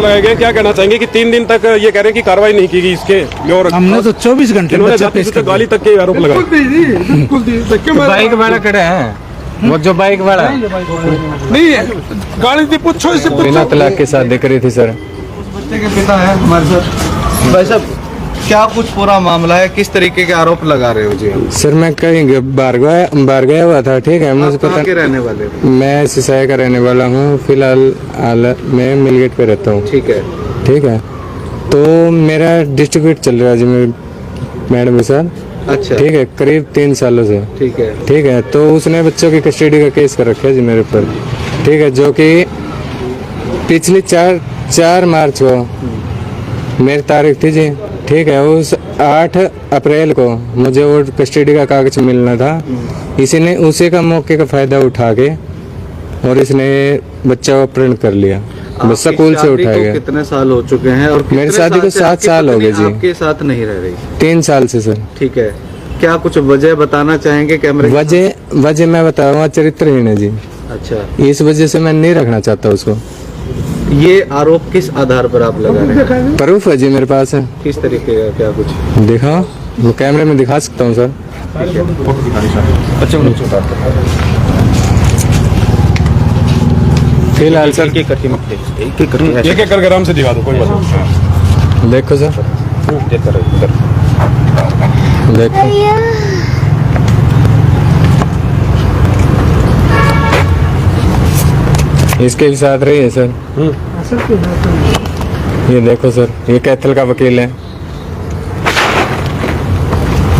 लगाया गया, क्या कहना चाहेंगे कि 3 दिन तक ये कह रहे हैं कि कार्रवाई नहीं की गई इसके? और हमने तो 24 घंटे गाली तक के आरोप लगाए। बाइक वाला खड़ा है, वो जो बाइक वाला नहीं गाली थी, पूछो इससे, बिना तलाक के शादी करी थी सर। बच्चे के पिता है हमारे साथ। भाई साहब, क्या कुछ पूरा मामला है, किस तरीके के आरोप लगा रहे हो जी? सर मैं कहीं बाहर गया हुआ था, ठीक है, मुझे पता। के रहने वाले? मैं सिसाई का रहने वाला हूँ, फिलहाल मैं मिलगेट पे रहता हूँ। ठीक है, ठीक है। तो मेरा डिस्ट्रीब्यूट चल रहा है जी मेरे मैडम के साथ। अच्छा, ठीक है, करीब 3 सालों से। ठीक है, ठीक है। तो उसने बच्चों की कस्टडी का केस कर रखा है जी मेरे ऊपर, ठीक है, जो कि पिछली 4 मार्च को मेरी तारीख थी जी, ठीक है। उस 8 अप्रैल को मुझे वो कस्टडी का कागज मिलना था, इसी ने उसी का मौके का फायदा उठा के और इसने बच्चा को अपहरण कर लिया, बस स्कूल से उठाया गया। कितने साल हो चुके हैं? और मेरी शादी को 7 साल हो गए जी। आपके साथ नहीं रह रही? 3 साल से सर। ठीक है, क्या कुछ वजह बताना चाहेंगे कैमरे? वजह मैं बताऊंगा, चरित्रहीन है जी। अच्छा, इस वजह से मैं नहीं रखना चाहता उसको। ये आरोप किस आधार पर आप लगा रहे हैं? प्रूफ है जी मेरे पास है। किस तरीके का, क्या कुछ दिखा, वो कैमरे में दिखा सकता हूँ सर। फिलहाल सर एक एक करके आराम से दिखा दो, कोई बात नहीं। देखो सर, देखो इसके भी साथ रही है सर। ये देखो सर, ये कैथल का वकील है,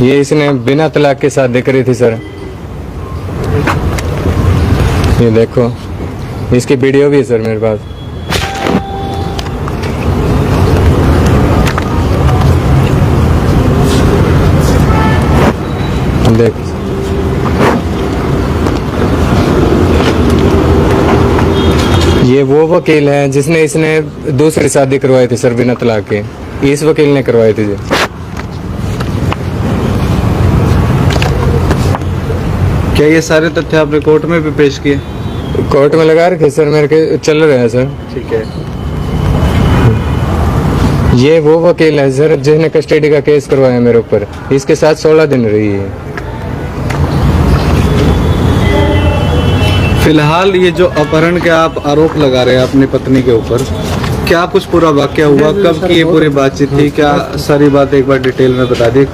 ये इसने बिना तलाक के शादी करी थी सर। ये देखो, इसकी वीडियो भी है सर मेरे पास। देख, ये वो वकील है जिसने इसने दूसरी शादी करवाई थी सर बिना तलाक के, इस वकील ने करवाई थी जी। क्या ये सारे तथ्य आपने कोर्ट में भी पेश किए? कोर्ट में लगा रखे सर, मेरे के चल रहे हैं सर। ठीक है, ये वो वकील है सर जिसने कस्टडी का केस करवाया मेरे ऊपर, इसके साथ 16 दिन रही है। फिलहाल ये जो अपहरण के आप आरोप लगा रहे हैं अपनी पत्नी के ऊपर, क्या कुछ पूरा वाकया हुआ, कब की ये पूरी बातचीत थी, क्या सारी बात एक बार डिटेल में बता दी?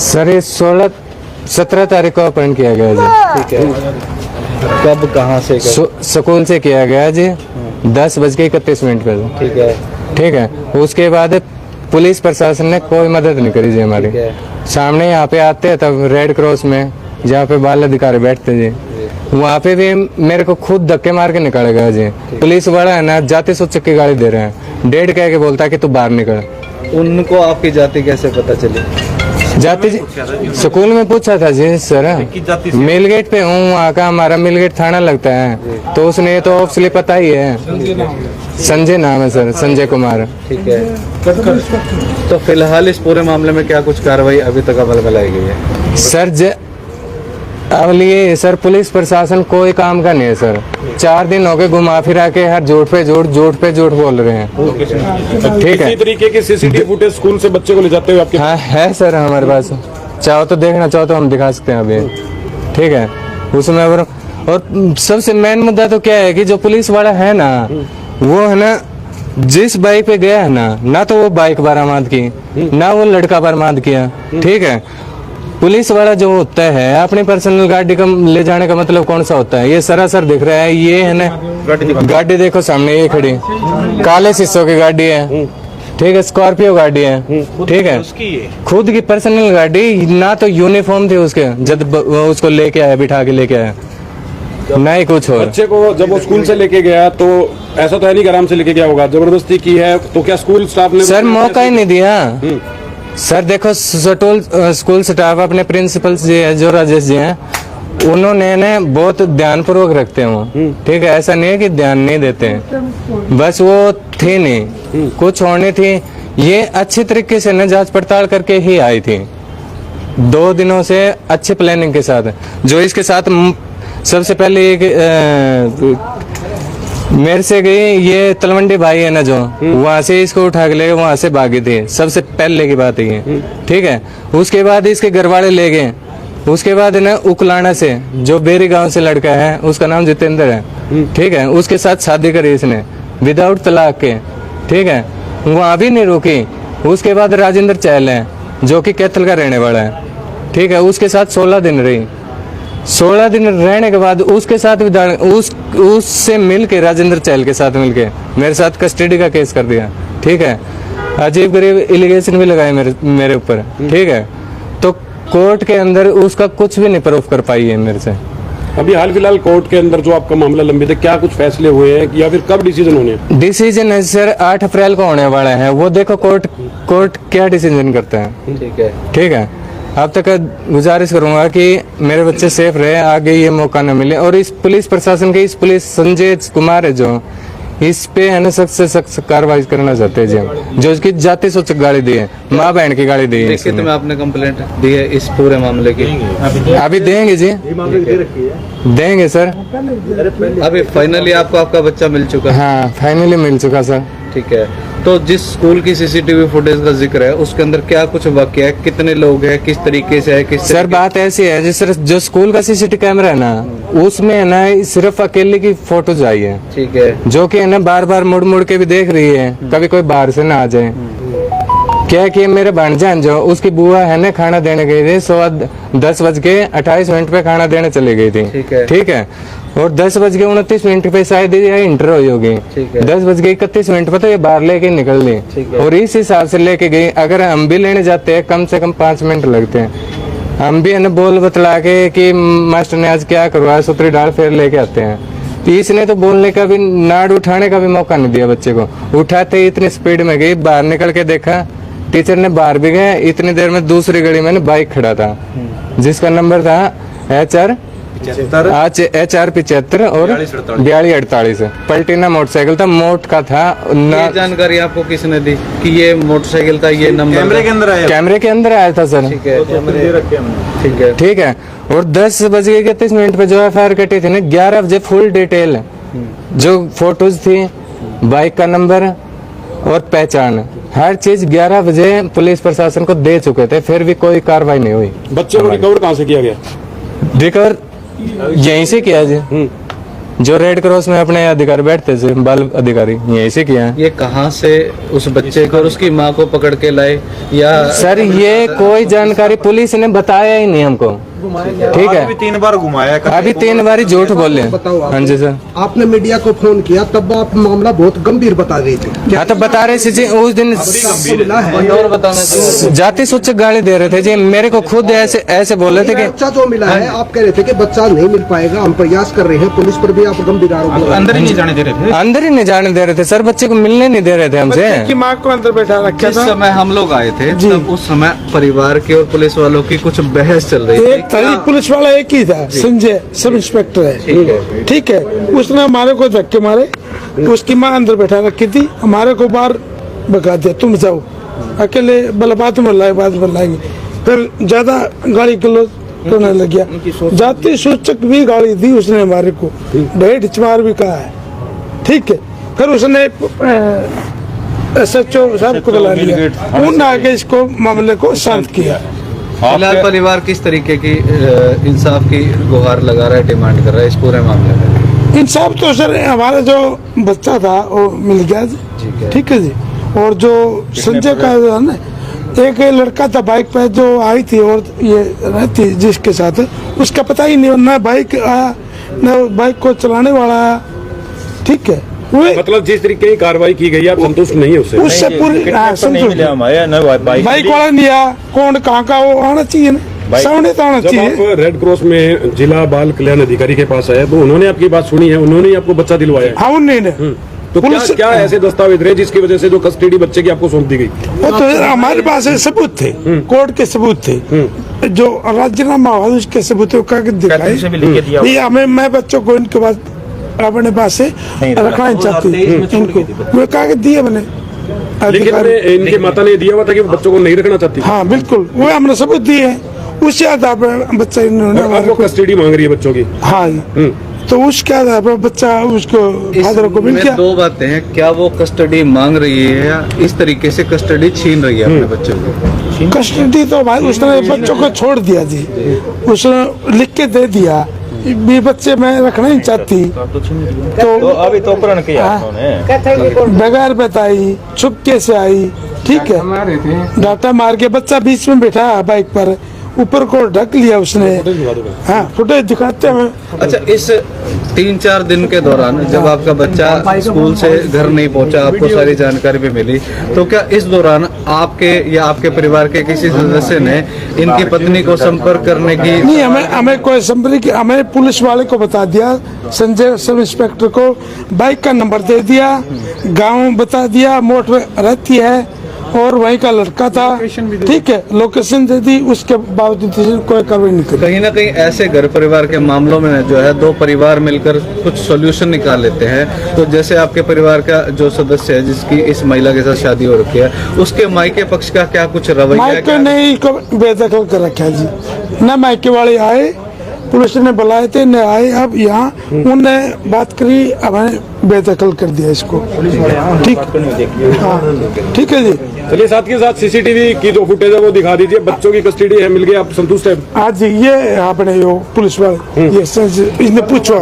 सर ये 17 तारीख को अपहरण किया गया जी। ठीक है, कब, कहाँ से? स्कूल से किया गया जी, 10:31 पे। ठीक है, ठीक है। उसके बाद पुलिस प्रशासन ने कोई मदद नहीं करी जी हमारी। सामने यहाँ पे आते हैं तब रेड क्रॉस में, जहाँ पे बाल अधिकारी बैठते जी, वहाँ पे भी मेरे को खुद धक्के मार के निकाला गया जी। पुलिस वाला है ना, जाते सो चक्की गाड़ी दे रहे हैं, डेढ़ कह के बोलता है कि तू बाहर निकल। उनको आपकी जाति कैसे पता चली? जाति स्कूल में पूछा था जी सर, मिलगेट पे हूँ, वहाँ का हमारा मिलगेट थाना लगता है, तो उसने तो ऑब्वियसली पता ही है। संजय नाम है सर, संजय कुमार। ठीक है, तो फिलहाल इस पूरे मामले में क्या कुछ कार्रवाई अभी तक अमल में लाई गई है? सर अब लिए सर पुलिस प्रशासन कोई काम का नहीं है सर। 4 दिन हो गए घुमा फिरा के हर झूठ पे झूठ बोल रहे हैं। ठीक है, इसी तरीके की सीसीटीवी फुटेज स्कूल से बच्चे को ले जाते हुए आपके? हाँ है सर हमारे पास, चाहो तो देखना चाहो तो हम दिखा सकते हैं अभी। ठीक है, उसमें और सबसे मेन मुद्दा तो क्या है कि जो पुलिस वाला है ना, वो है ना, जिस बाइक पे गया है ना तो वो बाइक बरामद की, ना वो लड़का बरामद किया। ठीक है, पुलिस वाला जो होता है अपनी पर्सनल गाड़ी का ले जाने का मतलब कौन सा होता है? ये सरासर दिख रहा है, ये है ना गाड़ी देखो सामने ये खड़ी, काले शीशों की गाड़ी है। ठीक है, स्कॉर्पियो गाड़ी है। ठीक है, खुद की पर्सनल गाड़ी, ना तो यूनिफॉर्म थी उसके जब उसको लेके आया, बिठा के लेके आया, ना ही कुछ और। बच्चे को जब वो स्कूल से लेके गया तो ऐसा तो है नहीं कि आराम से लेके गया होगा, जबरदस्ती की है, तो क्या स्कूल स्टाफ ने सर मौका ही नहीं दिया? सर देखो, स्कूल स्टाफ अपने प्रिंसिपल जी है जो राजेश जी हैं, उन्होंने ने बहुत ध्यानपूर्वक रखते हैं। ठीक है, ऐसा नहीं है कि ध्यान नहीं देते हैं, बस वो थी नहीं, कुछ होनी थी। ये अच्छी तरीके से न जांच पड़ताल करके ही आई थी, 2 दिनों से अच्छे प्लानिंग के साथ। जो इसके साथ सबसे पहले एक मेरे से गई ये तलवंडी भाई है ना जो वहां से इसको उठा के ले गए, वहां से भागी थी, सबसे पहले की बात ये। ठीक है, उसके बाद इसके घर वाले ले गए। उसके बाद है ना उकलाना से जो बेरी गांव से लड़का है, उसका नाम जितेंद्र है। ठीक है, उसके साथ शादी करी इसने विदाउट तलाक के। ठीक है, वहां भी नहीं रुकी। उसके बाद राजेंद्र चहल है जो कि कैथल का रहने वाला है। ठीक है, उसके साथ 16 दिन रही। 16 दिन रहने के बाद उसके साथ उससे मिल के राजेंद्र चहल के साथ मिलके मेरे साथ कस्टडी का केस कर दिया। ठीक है, अजीब गरीब एलिगेशन भी लगाए मेरे ऊपर। ठीक है, तो कोर्ट के अंदर उसका कुछ भी नहीं प्रूफ कर पाई है मेरे से। अभी हाल फिलहाल कोर्ट के अंदर जो आपका मामला लंबित है, क्या कुछ फैसले हुए हैं या फिर कब डिसीजन होने हैं? डिसीजन है सर 8 अप्रैल को होने वाला है। वो देखो कोर्ट क्या डिसीजन करता है। ठीक है, ठीक है, अब तक गुजारिश करूंगा कि मेरे बच्चे सेफ रहे, आगे ये मौका न मिले। और इस पुलिस प्रशासन के इस पुलिस संजय कुमार है जो इस पे है ना सख्त से सख्त कार्रवाई करना चाहते हैं जी हम, जो इसकी जाति सूचक गाली दी है, माँ बहन की गाली दी है। देखिए, तुम्हें आपने कंप्लेंट दी है इस पूरे मामले की? अभी देंगे जी, देंगे सर। अभी फाइनली आपको आपका बच्चा मिल चुका है? हाँ, फाइनली मिल चुका सर। ठीक है, तो जिस स्कूल की सीसीटीवी फुटेज का जिक्र है उसके अंदर क्या कुछ वाकया है, कितने लोग हैं, किस तरीके से है, किस सर बात ऐसी है जिस जो स्कूल का सीसीटीवी कैमरा है ना, उसमें है ना सिर्फ अकेले की फोटोज आई है। ठीक है, जो कि है ना बार बार मुड़ मुड़ के भी देख रही है, कभी कोई बाहर से ना आ जाए। क्या कि मेरे भांजा जो उसकी बुआ है ना खाना देने गई थी, 10:28 पे खाना देने चली गई थी। ठीक है, और 10:29 पे शायद ये इंटर हुई होगी। 10:31 पे तो ये बाहर लेके निकल ली, और इस हिसाब से लेके गई। अगर हम भी लेने जाते हैं कम से कम 5 मिनट लगते हैं। हम भी है ना बोल बतला के कि मास्टर ने आज क्या करवाया, सूत्री डाल फिर लेके आते हैं। तो इसने तो बोलने का भी, नाड़ उठाने का भी मौका नहीं दिया बच्चे को। उठाते इतनी स्पीड में गई, बाहर निकल के देखा टीचर ने बाहर भी गए। इतनी देर में दूसरी गली में बाइक खड़ा था जिसका नंबर था HR 75 और 4248। पलटीना मोटरसाइकिल था, मोट का था। ये जानकारी आपको किसने दी कि ये मोटरसाइकिल था, ये नंबर कैमरे के अंदर आया था सर। ठीक है, ठीक है, और 10:31 पे जो FIR कटी थी ना, 11 बजे फुल डिटेल जो फोटोज थी, बाइक का नंबर और पहचान, हर चीज 11 बजे पुलिस प्रशासन को दे चुके थे, फिर भी कोई कार्रवाई नहीं हुई। बच्चे को रिकवर कहाँ से किया गया? रिकवर यहीं से किया जी, जो रेड क्रॉस में अपने अधिकारी बैठते थे, बाल अधिकारी, यहीं से किया। ये कहाँ से उस बच्चे को और उसकी माँ को पकड़ के लाए या? सर ये कोई जानकारी पुलिस ने बताया ही नहीं हमको। ठीक है, अभी 3 बार घुमाया, अभी 3 बार ही झूठ बोले। हाँ जी सर, आपने मीडिया को फोन किया तब आप मामला बहुत गंभीर बता रहे थे। हाँ तो बता रहे जी, उस दिन मिला है और बताना जाति सूचक गाली दे रहे थे जी। मेरे को खुद ऐसे बोल रहे थे कि बच्चा जो मिला है, आप कह रहे थे कि बच्चा नहीं मिल पाएगा, हम प्रयास कर रहे हैं। पुलिस पर भी आप गंभीर आरोप लगा रहे हैं। अंदर ही नहीं जाने दे रहे थे। अंदर ही नहीं जाने दे रहे थे सर, बच्चे को मिलने नहीं दे रहे थे हमसे। की माँ को अंदर बैठा रखा जिस था। समय हम लोग आए थे तब उस समय परिवार के और पुलिस वालों की कुछ बहस चल रही एक था, पुलिस वाला एक ही था, संजय सब इंस्पेक्टर है। ठीक है, उसने हमारे को धक्के मारे, उसकी माँ अंदर बैठा रखी थी, हमारे को बाहर भगा दिया, तुम जाओ अकेले, बात लाएंगे। फिर ज्यादा गाली गलौज करने लग गया। जाति सूचक भी गाली दी उसने हमारे को, ढेर हिचमार भी कहा है। ठीक है, फिर उसने SHO साहब को बुला लिया, उन्होंने आके इसको मामले को शांत किया। फिलहाल परिवार किस तरीके की इंसाफ की गुहार लगा रहा है, डिमांड कर रहा है इस पूरे मामले में? इंसाफ तो सर हमारा जो बच्चा था वो मिल गया जी। ठीक है जी, और जो संजय का है ना, एक लड़का था बाइक पे जो आई थी और ये रहती जिसके साथ, उसका पता ही नहीं, ना बाइक आया ना बाइक को चलाने वाला आया। ठीक है, मतलब जिस तरीके की कार्रवाई की गई आप संतुष्ट नहीं है उससे पूरी बाइक वाला नहीं आया, कौन कहाँ का वो आना चाहिए ना, सामने तो आना जब चाहिए। आप रेड क्रॉस में जिला बाल कल्याण अधिकारी के पास आए तो उन्होंने आपकी बात सुनी है, उन्होंने ही आपको बच्चा दिलवाया है? हाँ, उन्होंने तो क्या ऐसे दस्तावेज रहे जिसकी वजह से जो कस्टडी बच्चे की आपको सौंप दी गई? वो तो हमारे पास सबूत थे, कोर्ट के सबूत थे, जो राजीनामा हुआ उसके सबूत कागज दिखाए। ये हमें, मैं बच्चों को इनके पास अपने पास से रखना चाहती इनको, वो कागज दिए मैंने। लेकिन इनके माता ने दिया हुआ था कि बच्चों को नहीं रखना चाहती। हाँ बिल्कुल, वो हमने सबूत दिए हैं, उससे आधार पर बच्चा इन्होंने आपको कस्टडी मांग रही है बच्चों की। हाँ, तो उसके आधार पर बच्चा उसको फादर को मिल इसमें गया। दो बातें हैं, क्या वो कस्टडी मांग रही है या इस तरीके से कस्टडी छीन रही है अपने बच्चों को? कस्टडी तो भाई उसने बच्चों को छोड़ दिया जी, उसने लिख के दे दिया, ये बच्चे मैं रखना ही चाहती तो अभी तो अपहरण किया हाँ। उन्होंने। बगैर बताई चुपके से आई, ठीक है, डाटा मार के बच्चा बीच में बैठा है बाइक पर, ऊपर को ढक लिया उसने। हाँ फुटेज दिखाते हैं। अच्छा, इस 3-4 दिन के दौरान जब आपका बच्चा स्कूल से घर नहीं पहुंचा, आपको सारी जानकारी भी मिली, तो क्या इस दौरान आपके या आपके परिवार के किसी सदस्य ने इनकी पत्नी को संपर्क करने की? नहीं, हमें कोई संपर्क, हमें पुलिस वाले को बता दिया, संजय सब इंस्पेक्टर को बाइक का नंबर दे दिया, गांव बता दिया, मोट में रहती है और वहीं का लड़का था, ठीक है, लोकेशन दे दी, उसके बावजूद कोई कार्रवाई नहीं करी। कहीं ना कहीं ऐसे घर परिवार के मामलों में जो है दो परिवार मिलकर कुछ सॉल्यूशन निकाल लेते हैं। तो जैसे आपके परिवार का जो सदस्य है जिसकी इस महिला के साथ शादी हो रखी है, उसके मायके पक्ष का क्या कुछ रवैया है? मायके नहीं को बेदखल कर रखा है जी, न मायके वाले आए, पुलिस ने बुलाए थे न आए, अब यहाँ उनने बात करी, अब बेदखल कर दिया इसको, ठीक, हाँ ठीक है जी। चलिए साथ के साथ सीसीटीवी की जो फुटेज है वो दिखा दीजिए। बच्चों की कस्टडी है, मिल गई, आप संतुष्ट है? आज ये आपने यो पुलिस वाले ये इसने पूछो।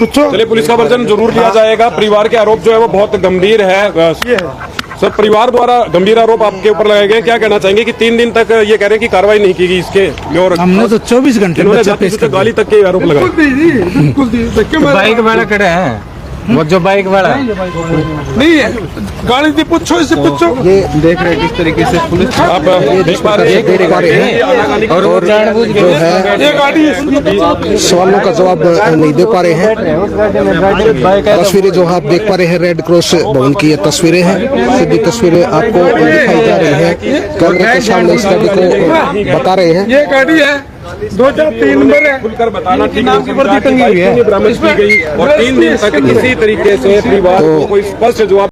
चलिए पुलिस का वर्जन जरूर लिया जाएगा। परिवार के आरोप जो है वो बहुत गंभीर है। सर, परिवार द्वारा गंभीर आरोप आपके ऊपर लगाए गए, क्या कहना चाहेंगे कि 3 दिन तक ये कह रहे हैं कि कार्रवाई नहीं की गई इसके? और हमने तो 24 घंटे इन्होंने बच्चा जाति पेश सूचक गाली तक के आरोप लगाए। बाइक वाला खड़े हैं, वो जो बाइक वाला नहीं है, गाड़ी थी, पूछो इससे पूछो। ये देख रहे हैं किस तरीके से पुलिस आप देख पा रहे देख पा रहे हैं और जो है ये गाड़ी सवालों का जवाब नहीं दे पा रहे हैं। तस्वीरें जो आप देख पा रहे हैं रेड क्रॉस भवन की ये तस्वीरें हैं, सीधी तस्वीरें आपको दिखाई जा रही हैं। कैमरे के सामने इस गाड़ी को बता रहे हैं। ये गाड़ी है 2003 नंबर है। खुलकर बताना ठीक है, बरामद की गई और 3 दिन तक किसी तरीके से परिवार को कोई स्पष्ट जवाब